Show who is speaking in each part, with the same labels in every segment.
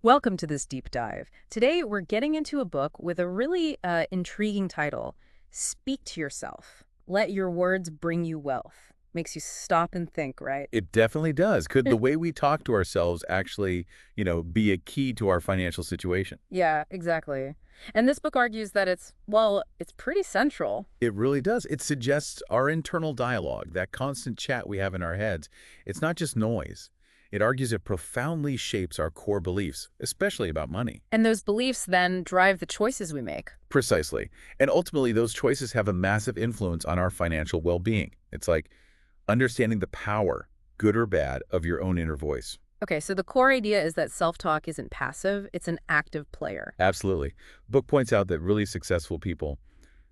Speaker 1: Welcome to this deep dive. Today, we're getting into a book with a really intriguing title, Speak to Yourself. Let Your Words Bring You Wealth. Makes you stop and think, right?
Speaker 2: It definitely does. Could the way we talk to ourselves actually, be a key to our financial situation?
Speaker 1: Yeah, exactly. And this book argues that it's pretty central.
Speaker 2: It really does. It suggests our internal dialogue, that constant chat we have in our heads. It's not just noise. It argues it profoundly shapes our core beliefs, especially about money.
Speaker 1: And those beliefs then drive the choices we make.
Speaker 2: Precisely. And ultimately, those choices have a massive influence on our financial well-being. It's like understanding the power, good or bad, of your own inner voice.
Speaker 1: Okay, so the core idea is that self-talk isn't passive, it's an active player.
Speaker 2: Absolutely. Book points out that really successful people,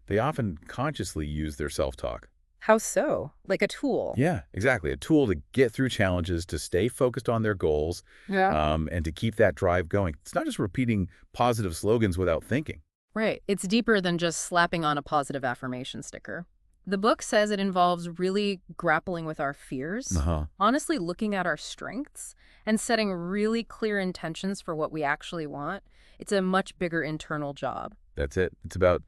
Speaker 2: they often consciously use their self-talk.
Speaker 1: How so? Like a tool.
Speaker 2: Yeah, exactly. A tool to get through challenges, to stay focused on their goals,
Speaker 1: Yeah.
Speaker 2: and to keep that drive going. It's not just repeating positive slogans without thinking.
Speaker 1: Right. It's deeper than just slapping on a positive affirmation sticker. The book says it involves really grappling with our fears,
Speaker 2: Uh-huh.
Speaker 1: honestly looking at our strengths, and setting really clear intentions for what we actually want. It's a much bigger internal job.
Speaker 2: That's it. It's about,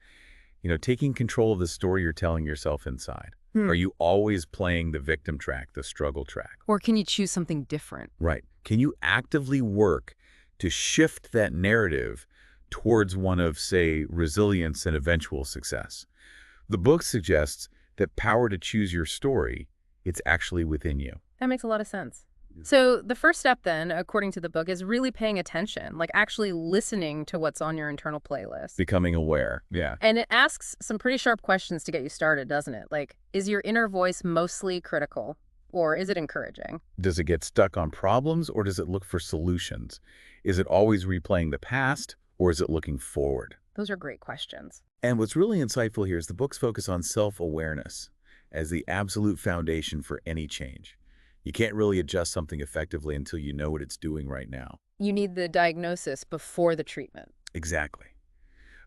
Speaker 2: taking control of the story you're telling yourself inside.
Speaker 1: Hmm.
Speaker 2: Are you always playing the victim track, the struggle track?
Speaker 1: Or can you choose something different?
Speaker 2: Right. Can you actively work to shift that narrative towards one of, say, resilience and eventual success? The book suggests that power to choose your story, it's actually within you.
Speaker 1: That makes a lot of sense. So the first step then, according to the book, is really paying attention, like actually listening to what's on your internal playlist.
Speaker 2: Becoming aware. Yeah.
Speaker 1: And it asks some pretty sharp questions to get you started, doesn't it? Like, is your inner voice mostly critical or is it encouraging?
Speaker 2: Does it get stuck on problems or does it look for solutions? Is it always replaying the past or is it looking forward?
Speaker 1: Those are great questions.
Speaker 2: And what's really insightful here is the book's focus on self-awareness as the absolute foundation for any change. You can't really adjust something effectively until you know what it's doing right now.
Speaker 1: You need the diagnosis before the treatment.
Speaker 2: Exactly.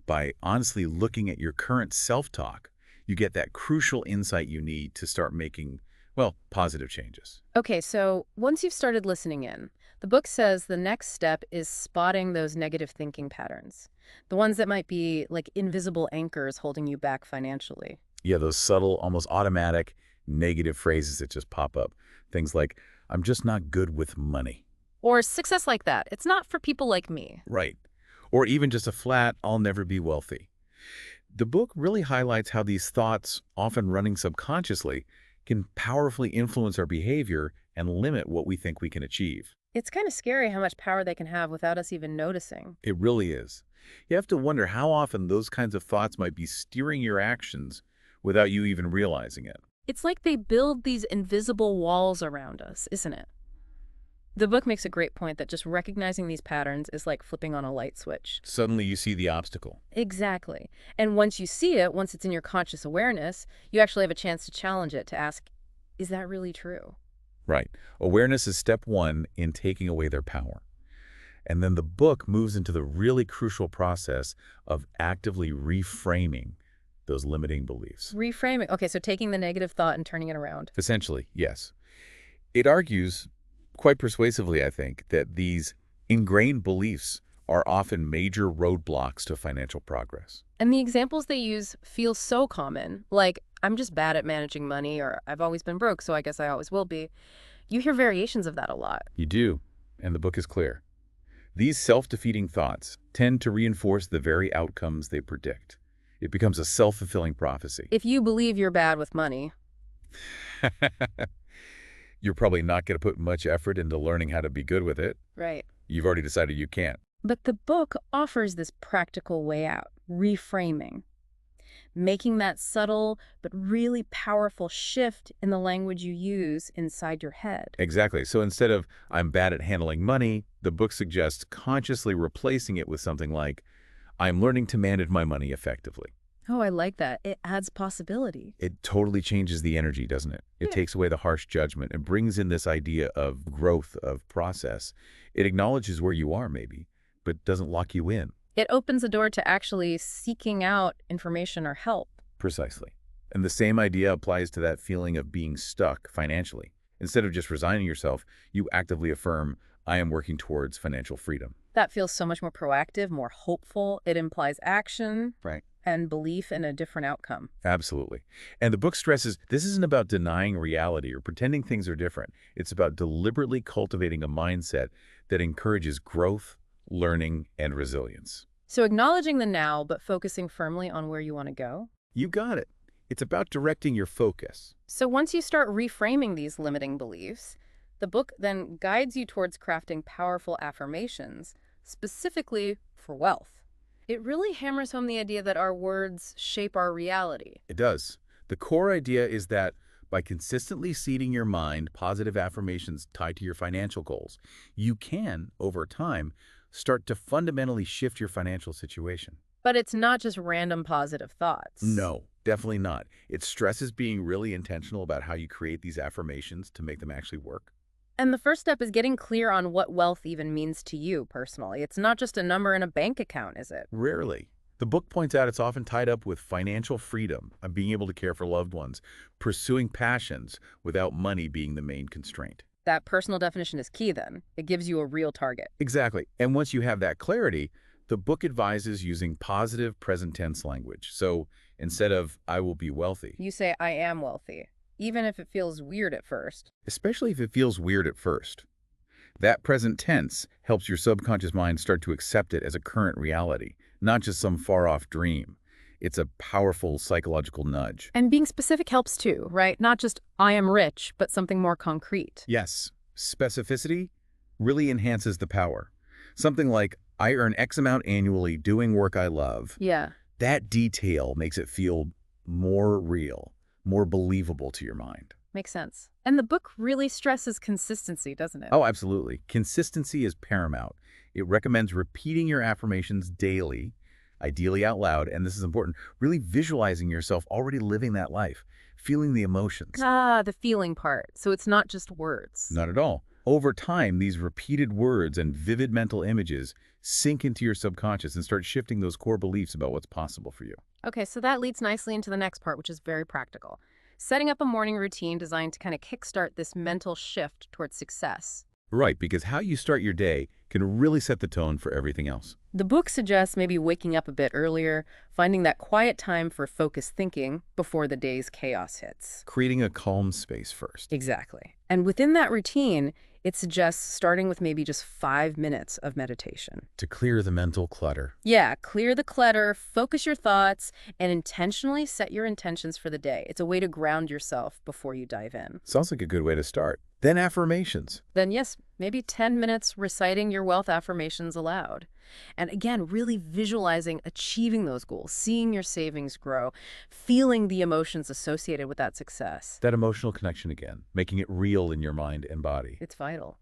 Speaker 2: By honestly looking at your current self-talk, you get that crucial insight you need to start making, well, positive changes.
Speaker 1: Okay, so once you've started listening in, the book says the next step is spotting those negative thinking patterns, the ones that might be like invisible anchors holding you back financially.
Speaker 2: Yeah, those subtle, almost automatic negative phrases that just pop up. Things like, I'm just not good with money.
Speaker 1: Or success like that. It's not for people like me.
Speaker 2: Right. Or even just a flat, I'll never be wealthy. The book really highlights how these thoughts, often running subconsciously, can powerfully influence our behavior and limit what we think we can achieve.
Speaker 1: It's kind of scary how much power they can have without us even noticing.
Speaker 2: It really is. You have to wonder how often those kinds of thoughts might be steering your actions without you even realizing it.
Speaker 1: It's like they build these invisible walls around us, isn't it? The book makes a great point that just recognizing these patterns is like flipping on a light switch.
Speaker 2: Suddenly you see the obstacle.
Speaker 1: Exactly. And once you see it, once it's in your conscious awareness, you actually have a chance to challenge it, to ask, is that really true?
Speaker 2: Right. Awareness is step one in taking away their power. And then the book moves into the really crucial process of actively reframing those limiting beliefs.
Speaker 1: Reframing. Okay, so taking the negative thought and turning it around.
Speaker 2: Essentially, yes. It argues, quite persuasively, I think, that these ingrained beliefs are often major roadblocks to financial progress.
Speaker 1: And the examples they use feel so common, like, I'm just bad at managing money, or I've always been broke, so I guess I always will be. You hear variations of that a lot.
Speaker 2: You do, and the book is clear. These self-defeating thoughts tend to reinforce the very outcomes they predict. It becomes a self-fulfilling prophecy.
Speaker 1: If you believe you're bad with money,
Speaker 2: You're probably not going to put much effort into learning how to be good with it.
Speaker 1: right.
Speaker 2: You've already decided you can't.
Speaker 1: But the book offers this practical way out, reframing, making that subtle but really powerful shift in the language you use inside your head.
Speaker 2: Exactly. So instead of, I'm bad at handling money, the book suggests consciously replacing it with something like, I'm learning to manage my money effectively.
Speaker 1: Oh, I like that. It adds possibility.
Speaker 2: It totally changes the energy, doesn't it? It
Speaker 1: Yeah.
Speaker 2: takes away the harsh judgment and brings in this idea of growth, of process. It acknowledges where you are, maybe, but doesn't lock you in.
Speaker 1: It opens the door to actually seeking out information or help.
Speaker 2: Precisely. And the same idea applies to that feeling of being stuck financially. Instead of just resigning yourself, you actively affirm, I am working towards financial freedom.
Speaker 1: That feels so much more proactive, more hopeful. It implies action
Speaker 2: Right.
Speaker 1: and belief in a different outcome.
Speaker 2: Absolutely. And the book stresses this isn't about denying reality or pretending things are different. It's about deliberately cultivating a mindset that encourages growth, learning, and resilience.
Speaker 1: So acknowledging the now, but focusing firmly on where you want to go.
Speaker 2: You got it. It's about directing your focus.
Speaker 1: So once you start reframing these limiting beliefs, the book then guides you towards crafting powerful affirmations, specifically for wealth. It really hammers home the idea that our words shape our reality.
Speaker 2: It does. The core idea is that by consistently seeding your mind positive affirmations tied to your financial goals, you can, over time, start to fundamentally shift your financial situation.
Speaker 1: But it's not just random positive thoughts.
Speaker 2: No, definitely not. It stresses being really intentional about how you create these affirmations to make them actually work.
Speaker 1: And the first step is getting clear on what wealth even means to you personally. It's not just a number in a bank account, is it?
Speaker 2: Rarely. The book points out it's often tied up with financial freedom and being able to care for loved ones, pursuing passions without money being the main constraint.
Speaker 1: That personal definition is key then. It gives you a real target.
Speaker 2: Exactly. And once you have that clarity, the book advises using positive present tense language. So instead of, I will be wealthy,
Speaker 1: You say, I am wealthy, even if it feels weird at first.
Speaker 2: especially if it feels weird at first. That present tense helps your subconscious mind start to accept it as a current reality, not just some far-off dream. It's a powerful psychological nudge.
Speaker 1: And being specific helps too, right? Not just, I am rich, but something more concrete.
Speaker 2: Yes, specificity really enhances the power. Something like, I earn X amount annually doing work I love.
Speaker 1: Yeah.
Speaker 2: That detail makes it feel more real, more believable to your mind.
Speaker 1: Makes sense. And the book really stresses consistency, doesn't it?
Speaker 2: Oh, absolutely. Consistency is paramount. It recommends repeating your affirmations daily, ideally out loud, and this is important, really visualizing yourself already living that life, feeling the emotions.
Speaker 1: The feeling part. So it's not just words.
Speaker 2: Not at all. Over time, these repeated words and vivid mental images sink into your subconscious and start shifting those core beliefs about what's possible for you.
Speaker 1: Okay, so that leads nicely into the next part, which is very practical. Setting up a morning routine designed to kind of kickstart this mental shift towards success.
Speaker 2: Right, because how you start your day can really set the tone for everything else.
Speaker 1: The book suggests maybe waking up a bit earlier, finding that quiet time for focused thinking before the day's chaos hits.
Speaker 2: Creating a calm space first.
Speaker 1: Exactly. And within that routine, it suggests starting with maybe just 5 minutes of meditation.
Speaker 2: To clear the mental clutter.
Speaker 1: Yeah, clear the clutter, focus your thoughts, and intentionally set your intentions for the day. It's a way to ground yourself before you dive in.
Speaker 2: Sounds like a good way to start. Then affirmations.
Speaker 1: Then yes, maybe 10 minutes reciting your wealth affirmations aloud. And again, really visualizing achieving those goals, seeing your savings grow, feeling the emotions associated with that success.
Speaker 2: That emotional connection again, making it real in your mind and body.
Speaker 1: It's vital.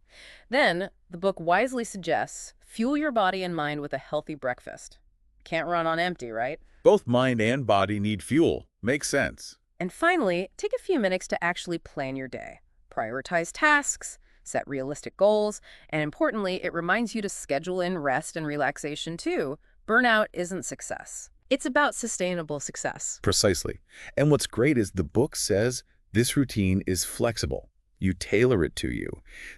Speaker 1: Then, the book wisely suggests fuel your body and mind with a healthy breakfast. Can't run on empty, right?
Speaker 2: Both mind and body need fuel. Makes sense.
Speaker 1: And finally, take a few minutes to actually plan your day. Prioritize tasks, set realistic goals, and importantly, it reminds you to schedule in rest and relaxation too. Burnout isn't success. It's about sustainable success.
Speaker 2: Precisely. And what's great is the book says this routine is flexible. You tailor it to you.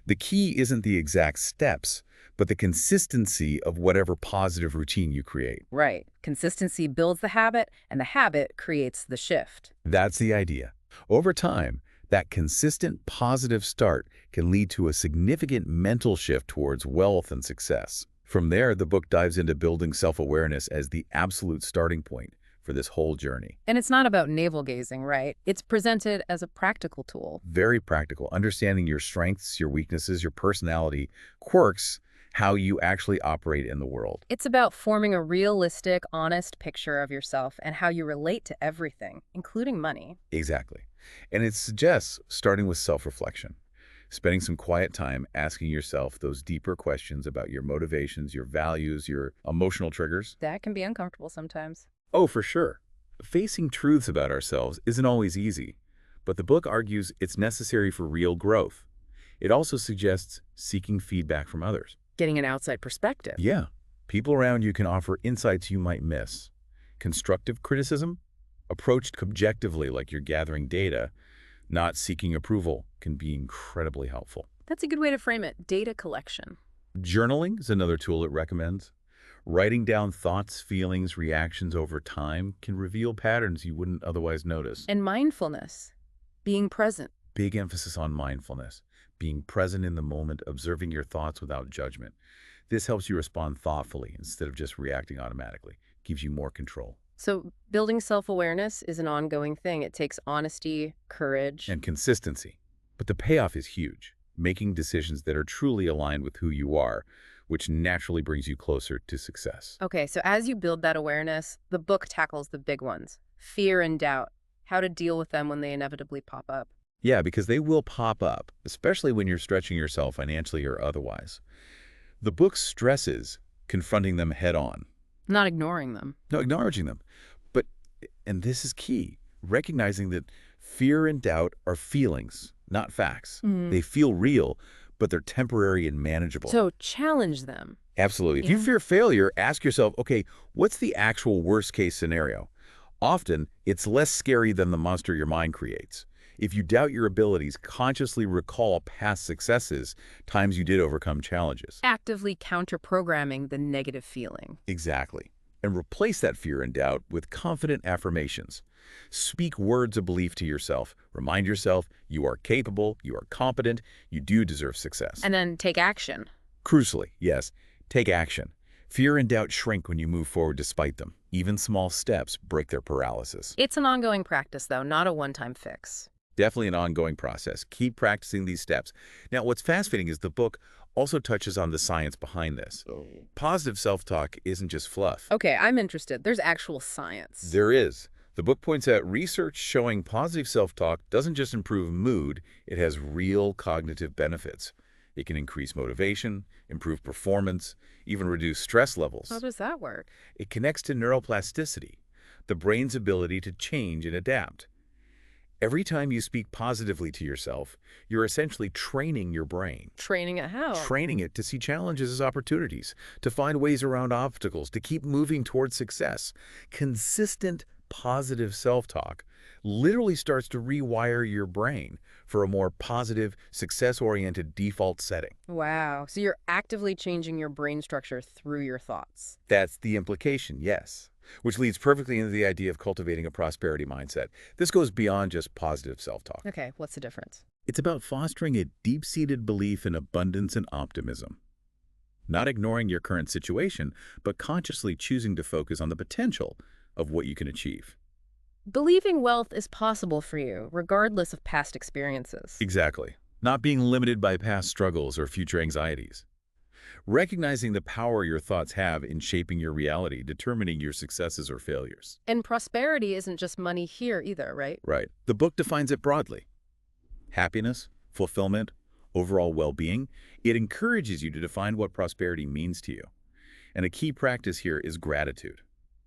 Speaker 2: The key isn't the exact steps, but the consistency of whatever positive routine you create.
Speaker 1: Right. Consistency builds the habit, and the habit creates the shift.
Speaker 2: That's the idea. Over time, that consistent positive start can lead to a significant mental shift towards wealth and success. From there, the book dives into building self-awareness as the absolute starting point for this whole journey.
Speaker 1: And it's not about navel-gazing, right? It's presented as a practical tool.
Speaker 2: Very practical, understanding your strengths, your weaknesses, your personality, quirks, how you actually operate in the world.
Speaker 1: It's about forming a realistic, honest picture of yourself and how you relate to everything, including money.
Speaker 2: Exactly. And it suggests starting with self-reflection, spending some quiet time asking yourself those deeper questions about your motivations, your values, your emotional triggers.
Speaker 1: That can be uncomfortable sometimes.
Speaker 2: Oh, for sure. Facing truths about ourselves isn't always easy, but the book argues it's necessary for real growth. It also suggests seeking feedback from others.
Speaker 1: Getting an outside perspective.
Speaker 2: Yeah, people around you can offer insights you might miss. Constructive criticism, approached objectively like you're gathering data, not seeking approval, can be incredibly helpful.
Speaker 1: That's a good way to frame it. Data collection.
Speaker 2: Journaling is another tool it recommends. Writing down thoughts, feelings, reactions over time can reveal patterns you wouldn't otherwise notice.
Speaker 1: And mindfulness, being present.
Speaker 2: Big emphasis on mindfulness, being present in the moment, observing your thoughts without judgment. This helps you respond thoughtfully instead of just reacting automatically. Gives you more control.
Speaker 1: So building self-awareness is an ongoing thing. It takes honesty, courage.
Speaker 2: And consistency. But the payoff is huge. Making decisions that are truly aligned with who you are, which naturally brings you closer to success.
Speaker 1: Okay, so as you build that awareness, the book tackles the big ones. Fear and doubt, how to deal with them when they inevitably pop up.
Speaker 2: Yeah, because they will pop up, especially when you're stretching yourself financially or otherwise. The book stresses confronting them head on.
Speaker 1: Not ignoring them.
Speaker 2: No, acknowledging them. But, and this is key, recognizing that fear and doubt are feelings, not facts. They feel real, but they're temporary and manageable.
Speaker 1: So challenge them.
Speaker 2: Absolutely. If you fear failure, ask yourself, okay, what's the actual worst-case scenario? Often, it's less scary than the monster your mind creates. If you doubt your abilities, consciously recall past successes, times you did overcome challenges.
Speaker 1: Actively counter-programming the negative feeling.
Speaker 2: Exactly. And replace that fear and doubt with confident affirmations. Speak words of belief to yourself. Remind yourself you are capable, you are competent, you do deserve success.
Speaker 1: And then take action.
Speaker 2: Crucially, yes, take action. Fear and doubt shrink when you move forward despite them. Even small steps break their paralysis.
Speaker 1: It's an ongoing practice, though, not a one-time fix.
Speaker 2: Definitely an ongoing process. Keep practicing these steps. Now, what's fascinating is the book also touches on the science behind this. Positive self-talk isn't just fluff.
Speaker 1: Okay, I'm interested. There's actual science.
Speaker 2: There is. The book points out research showing positive self-talk doesn't just improve mood, it has real cognitive benefits. It can increase motivation, improve performance, even reduce stress levels.
Speaker 1: How does that work?
Speaker 2: It connects to neuroplasticity, the brain's ability to change and adapt. Every time you speak positively to yourself, you're essentially training your brain.
Speaker 1: Training it how?
Speaker 2: Training it to see challenges as opportunities, to find ways around obstacles, to keep moving towards success. Consistent positive self-talk literally starts to rewire your brain for a more positive, success-oriented default setting.
Speaker 1: Wow. So you're actively changing your brain structure through your thoughts.
Speaker 2: That's the implication, yes. Which leads perfectly into the idea of cultivating a prosperity mindset. This goes beyond just positive self-talk.
Speaker 1: Okay, what's the difference?
Speaker 2: It's about fostering a deep-seated belief in abundance and optimism. Not ignoring your current situation, but consciously choosing to focus on the potential of what you can achieve.
Speaker 1: Believing wealth is possible for you, regardless of past experiences.
Speaker 2: Exactly. Not being limited by past struggles or future anxieties. Recognizing the power your thoughts have in shaping your reality, determining your successes or failures.
Speaker 1: And prosperity isn't just money here either, right?
Speaker 2: Right. The book defines it broadly. Happiness, fulfillment, overall well-being. It encourages you to define what prosperity means to you. And a key practice here is gratitude.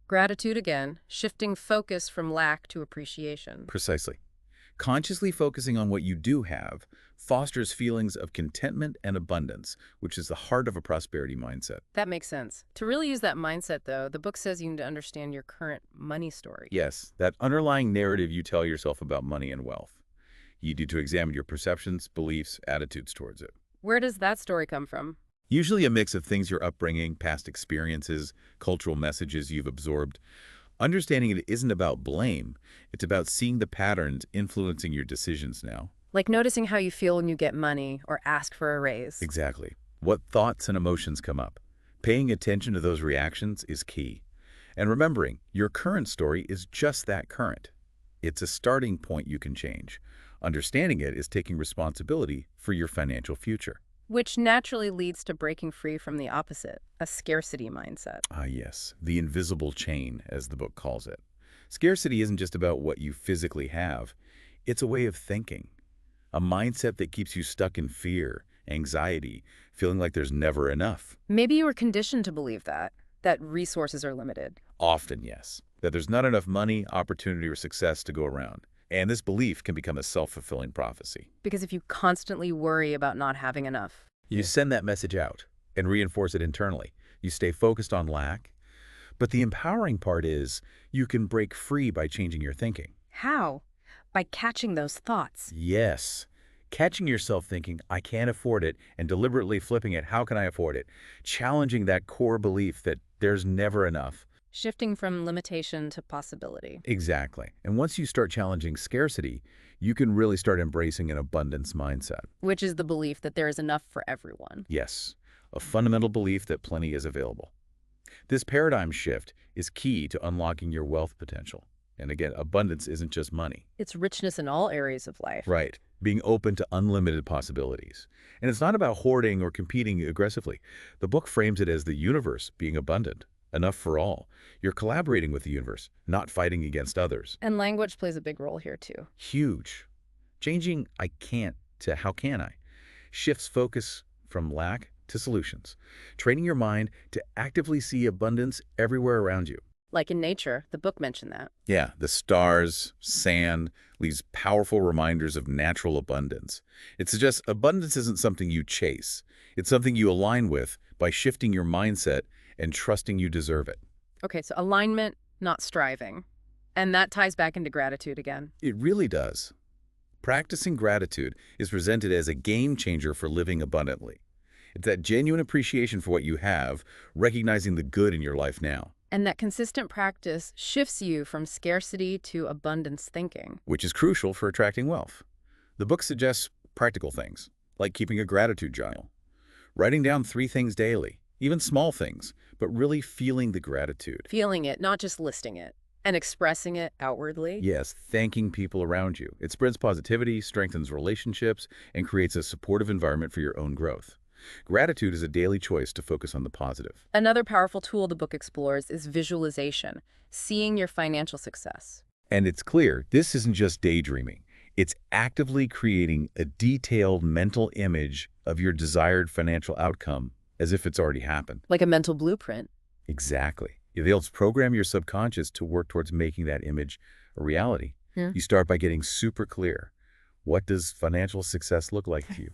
Speaker 1: Gratitude again, shifting focus from lack to appreciation.
Speaker 2: Precisely. Consciously focusing on what you do have fosters feelings of contentment and abundance, which is the heart of a prosperity mindset.
Speaker 1: That makes sense. To really use that mindset, though, the book says you need to understand your current money story.
Speaker 2: Yes, that underlying narrative you tell yourself about money and wealth. You need to examine your perceptions, beliefs, attitudes towards it.
Speaker 1: Where does that story come from?
Speaker 2: Usually a mix of things your upbringing, past experiences, cultural messages you've absorbed. Understanding it isn't about blame, it's about seeing the patterns influencing your decisions now.
Speaker 1: Like noticing how you feel when you get money or ask for a raise.
Speaker 2: Exactly. What thoughts and emotions come up. Paying attention to those reactions is key. And remembering, your current story is just that current. It's a starting point you can change. Understanding it is taking responsibility for your financial future.
Speaker 1: Which naturally leads to breaking free from the opposite, a scarcity mindset.
Speaker 2: Ah, yes, the invisible chain, as the book calls it. Scarcity isn't just about what you physically have. It's a way of thinking, a mindset that keeps you stuck in fear, anxiety, feeling like there's never enough.
Speaker 1: Maybe you were conditioned to believe that resources are limited.
Speaker 2: Often, yes, that there's not enough money, opportunity, or success to go around. And this belief can become a self-fulfilling prophecy.
Speaker 1: Because if you constantly worry about not having enough.
Speaker 2: You send that message out and reinforce it internally. You stay focused on lack. But the empowering part is you can break free by changing your thinking.
Speaker 1: How? By catching those thoughts.
Speaker 2: Yes. Catching yourself thinking, I can't afford it, and deliberately flipping it, how can I afford it? Challenging that core belief that there's never enough.
Speaker 1: Shifting from limitation to possibility.
Speaker 2: Exactly. And once you start challenging scarcity, you can really start embracing an abundance mindset.
Speaker 1: Which is the belief that there is enough for everyone.
Speaker 2: Yes, a fundamental belief that plenty is available. This paradigm shift is key to unlocking your wealth potential. And again, abundance isn't just money.
Speaker 1: It's richness in all areas of life.
Speaker 2: Right. Being open to unlimited possibilities. And it's not about hoarding or competing aggressively. The book frames it as the universe being abundant, enough for all. You're collaborating with the universe, not fighting against others.
Speaker 1: And language plays a big role here too.
Speaker 2: Huge. Changing I can't to how can I shifts focus from lack to solutions, training your mind to actively see abundance everywhere around you.
Speaker 1: Like in nature, the book mentioned that.
Speaker 2: Yeah, the stars, sand, leaves powerful reminders of natural abundance. It suggests abundance isn't something you chase. It's something you align with by shifting your mindset and trusting you deserve it.
Speaker 1: Okay, so alignment, not striving. And that ties back into gratitude again.
Speaker 2: It really does. Practicing gratitude is presented as a game changer for living abundantly. It's that genuine appreciation for what you have, recognizing the good in your life now.
Speaker 1: And that consistent practice shifts you from scarcity to abundance thinking.
Speaker 2: Which is crucial for attracting wealth. The book suggests practical things, like keeping a gratitude journal, writing down 3 things daily, even small things, but really feeling the gratitude.
Speaker 1: Feeling it, not just listing it, and expressing it outwardly.
Speaker 2: Yes, thanking people around you. It spreads positivity, strengthens relationships, and creates a supportive environment for your own growth. Gratitude is a daily choice to focus on the positive.
Speaker 1: Another powerful tool the book explores is visualization, seeing your financial success.
Speaker 2: And it's clear, this isn't just daydreaming. It's actively creating a detailed mental image of your desired financial outcome as if it's already happened.
Speaker 1: Like a mental blueprint.
Speaker 2: Exactly. They'll program your subconscious to work towards making that image a reality.
Speaker 1: Yeah.
Speaker 2: You start by getting super clear. What does financial success look like to you?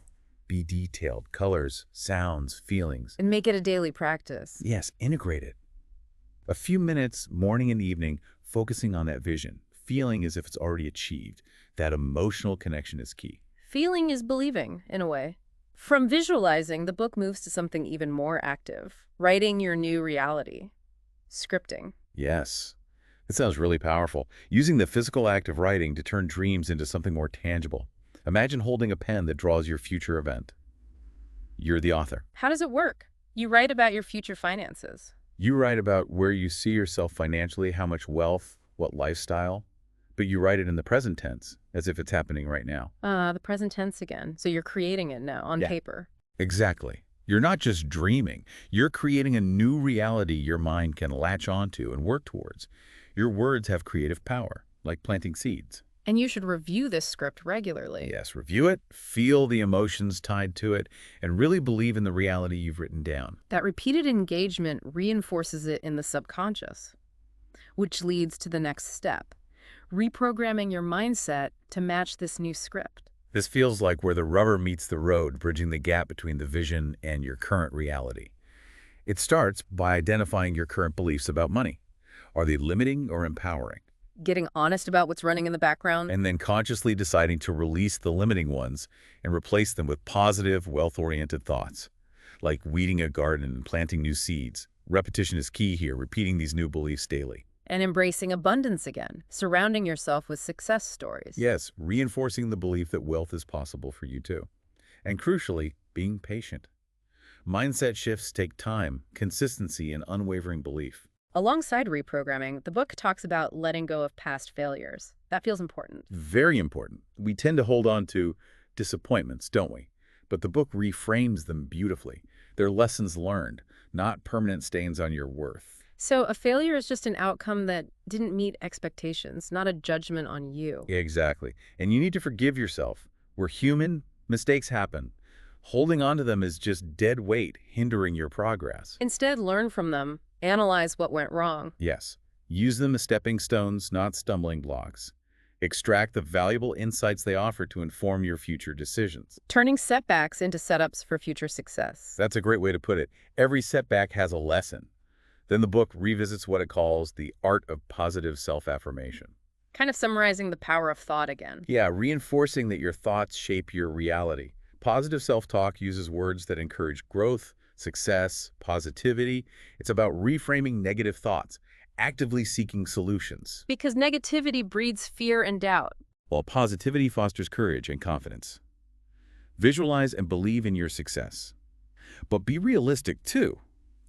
Speaker 2: Be detailed. Colors, sounds, feelings.
Speaker 1: And make it a daily practice.
Speaker 2: Yes, integrate it. A few minutes, morning and evening, focusing on that vision, feeling as if it's already achieved. That emotional connection is key.
Speaker 1: Feeling is believing, in a way. From visualizing, the book moves to something even more active, writing your new reality. Scripting.
Speaker 2: Yes. That sounds really powerful. Using the physical act of writing to turn dreams into something more tangible. Imagine holding a pen that draws your future event. You're the author.
Speaker 1: How does it work? You write about your future finances.
Speaker 2: You write about where you see yourself financially, how much wealth, what lifestyle, but you write it in the present tense, as if it's happening right now.
Speaker 1: The present tense again. So you're creating it now on paper.
Speaker 2: Exactly. You're not just dreaming. You're creating a new reality your mind can latch onto and work towards. Your words have creative power, like planting seeds.
Speaker 1: And you should review this script regularly.
Speaker 2: Yes, review it, feel the emotions tied to it, and really believe in the reality you've written down.
Speaker 1: That repeated engagement reinforces it in the subconscious, which leads to the next step, reprogramming your mindset to match this new script.
Speaker 2: This feels like where the rubber meets the road, bridging the gap between the vision and your current reality. It starts by identifying your current beliefs about money. Are they limiting or empowering?
Speaker 1: Getting honest about what's running in the background.
Speaker 2: And then consciously deciding to release the limiting ones and replace them with positive, wealth-oriented thoughts, like weeding a garden and planting new seeds. Repetition is key here, repeating these new beliefs daily.
Speaker 1: And embracing abundance again, surrounding yourself with success stories.
Speaker 2: Yes, reinforcing the belief that wealth is possible for you too. And crucially, being patient. Mindset shifts take time, consistency, and unwavering belief.
Speaker 1: Alongside reprogramming, the book talks about letting go of past failures. That feels important.
Speaker 2: Very important. We tend to hold on to disappointments, don't we? But the book reframes them beautifully. They're lessons learned, not permanent stains on your worth.
Speaker 1: So a failure is just an outcome that didn't meet expectations, not a judgment on you.
Speaker 2: Exactly. And you need to forgive yourself. We're human. Mistakes happen. Holding on to them is just dead weight, hindering your progress.
Speaker 1: Instead, learn from them. Analyze what went wrong.
Speaker 2: Yes. Use them as stepping stones, not stumbling blocks. Extract the valuable insights they offer to inform your future decisions.
Speaker 1: Turning setbacks into setups for future success.
Speaker 2: That's a great way to put it. Every setback has a lesson. Then the book revisits what it calls the art of positive self-affirmation.
Speaker 1: Kind of summarizing the power of thought again.
Speaker 2: Yeah, reinforcing that your thoughts shape your reality. Positive self-talk uses words that encourage growth, success, positivity. It's about reframing negative thoughts, actively seeking solutions,
Speaker 1: Because negativity breeds fear and doubt.
Speaker 2: while positivity fosters courage and confidence. Visualize and believe in your success. But be realistic too.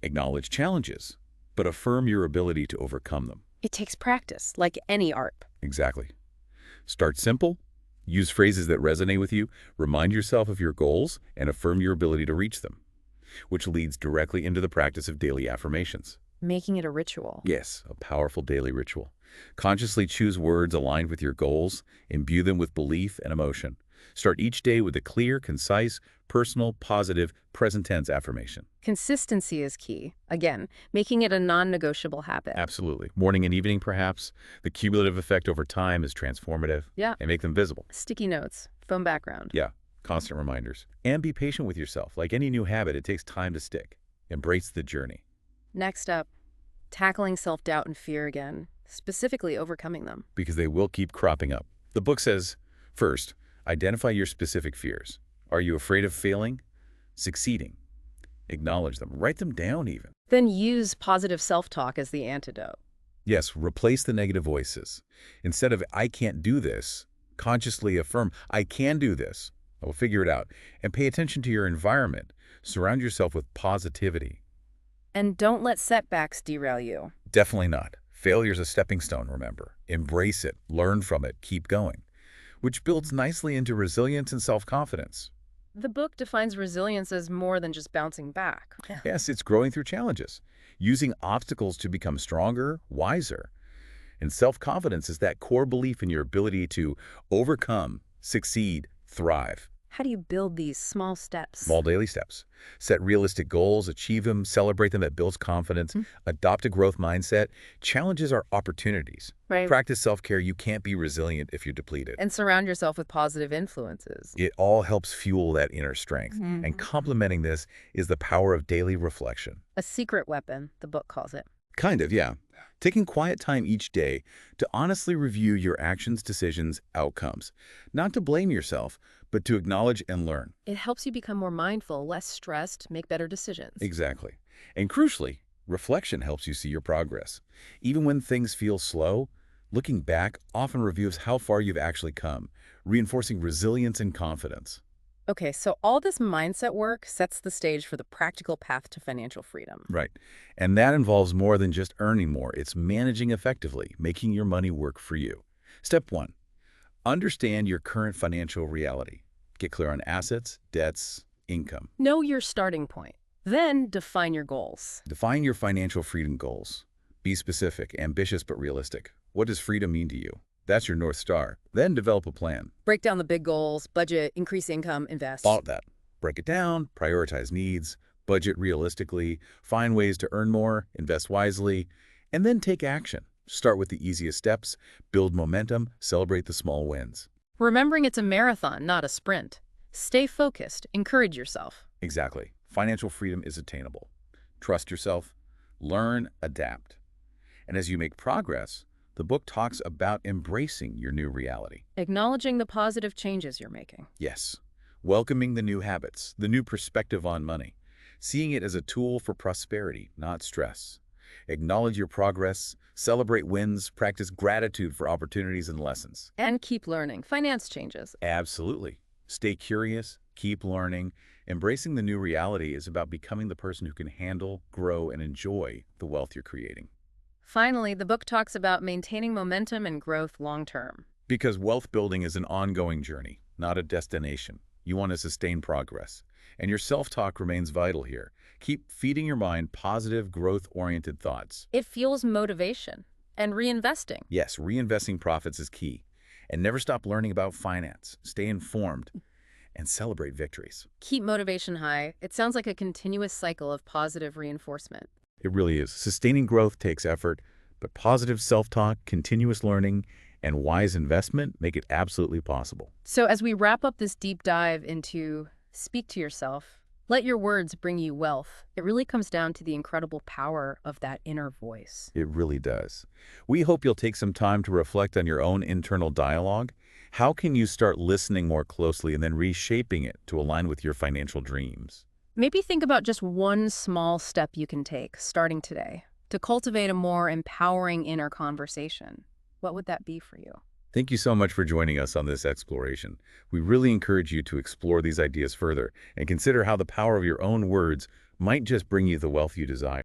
Speaker 2: Acknowledge challenges, but affirm your ability to overcome them.
Speaker 1: It takes practice, like any art.
Speaker 2: Exactly. Start simple. Use phrases that resonate with you. Remind yourself of your goals and affirm your ability to reach them, which leads directly into the practice of daily affirmations.
Speaker 1: Making it a ritual.
Speaker 2: Yes, a powerful daily ritual. Consciously choose words aligned with your goals, imbue them with belief and emotion. Start each day with a clear, concise, personal, positive, present tense affirmation.
Speaker 1: Consistency is key. Again, making it a non-negotiable habit.
Speaker 2: Absolutely. Morning and evening, perhaps. The cumulative effect over time is transformative.
Speaker 1: Yeah.
Speaker 2: And make them visible.
Speaker 1: Sticky notes, phone background.
Speaker 2: Yeah, constant reminders. And be patient with yourself. Like any new habit, it takes time to stick. Embrace the journey.
Speaker 1: Next up, tackling self-doubt and fear again, specifically overcoming them.
Speaker 2: Because they will keep cropping up. The book says, first, identify your specific fears. Are you afraid of failing? Succeeding? Acknowledge them. Write them down even.
Speaker 1: Then use positive self-talk as the antidote.
Speaker 2: Yes, replace the negative voices. Instead of, I can't do this, consciously affirm, I can do this. I will figure it out. And pay attention to your environment. Surround yourself with positivity.
Speaker 1: And don't let setbacks derail you.
Speaker 2: Definitely not. Failure's a stepping stone, remember. Embrace it, learn from it, keep going. Which builds nicely into resilience and self-confidence.
Speaker 1: The book defines resilience as more than just bouncing back.
Speaker 2: Yes, it's growing through challenges, using obstacles to become stronger, wiser. And self-confidence is that core belief in your ability to overcome, succeed, thrive.
Speaker 1: How do you build these small steps?
Speaker 2: Small daily steps. Set realistic goals, achieve them, celebrate them. That builds confidence. Adopt a growth mindset. Challenges are opportunities.
Speaker 1: Right.
Speaker 2: Practice self-care. You can't be resilient if you're depleted.
Speaker 1: And surround yourself with positive influences.
Speaker 2: It all helps fuel that inner strength. And complementing this is the power of daily reflection.
Speaker 1: A secret weapon, the book calls it.
Speaker 2: Kind of, yeah. Taking quiet time each day to honestly review your actions, decisions, outcomes. Not to blame yourself, but to acknowledge and learn.
Speaker 1: It helps you become more mindful, less stressed, make better decisions.
Speaker 2: Exactly. And crucially, reflection helps you see your progress. Even when things feel slow, looking back often reveals how far you've actually come, reinforcing resilience and confidence.
Speaker 1: Okay, so all this mindset work sets the stage for the practical path to financial freedom.
Speaker 2: Right. And that involves more than just earning more. It's managing effectively, making your money work for you. Step 1. Understand your current financial reality. Get clear on assets, debts, income.
Speaker 1: Know your starting point. Then define your goals.
Speaker 2: Define your financial freedom goals. Be specific, ambitious, but realistic. What does freedom mean to you? That's your North Star. Then develop a plan.
Speaker 1: Break down the big goals, budget, increase income, invest.
Speaker 2: All of that. Break it down, prioritize needs, budget realistically, find ways to earn more, invest wisely, and then take action. Start with the easiest steps, build momentum, celebrate the small wins.
Speaker 1: Remembering it's a marathon, not a sprint. Stay focused, encourage yourself.
Speaker 2: Exactly. Financial freedom is attainable. Trust yourself, learn, adapt. And as you make progress, the book talks about embracing your new reality.
Speaker 1: Acknowledging the positive changes you're making.
Speaker 2: Yes. Welcoming the new habits, the new perspective on money. Seeing it as a tool for prosperity, not stress. Acknowledge your progress, celebrate wins, practice gratitude for opportunities and lessons.
Speaker 1: And keep learning. Finance changes.
Speaker 2: Absolutely. Stay curious, keep learning. Embracing the new reality is about becoming the person who can handle, grow, and enjoy the wealth you're creating.
Speaker 1: Finally, the book talks about maintaining momentum and growth long-term.
Speaker 2: Because wealth building is an ongoing journey, not a destination. You want to sustain progress. And your self-talk remains vital here. Keep feeding your mind positive, growth-oriented thoughts.
Speaker 1: It fuels motivation and reinvesting.
Speaker 2: Yes, reinvesting profits is key. And never stop learning about finance. Stay informed and celebrate victories.
Speaker 1: Keep motivation high. It sounds like a continuous cycle of positive reinforcement.
Speaker 2: It really is. Sustaining growth takes effort, but positive self-talk, continuous learning, and wise investment make it absolutely possible.
Speaker 1: So as we wrap up this deep dive into speak to yourself, Let your words bring you wealth. It really comes down to the incredible power of that inner voice.
Speaker 2: It really does. We hope you'll take some time to reflect on your own internal dialogue. How can you start listening more closely and then reshaping it to align with your financial dreams?
Speaker 1: Maybe think about just one small step you can take, starting today, to cultivate a more empowering inner conversation. What would that be for you?
Speaker 2: Thank you so much for joining us on this exploration. We really encourage you to explore these ideas further and consider how the power of your own words might just bring you the wealth you desire.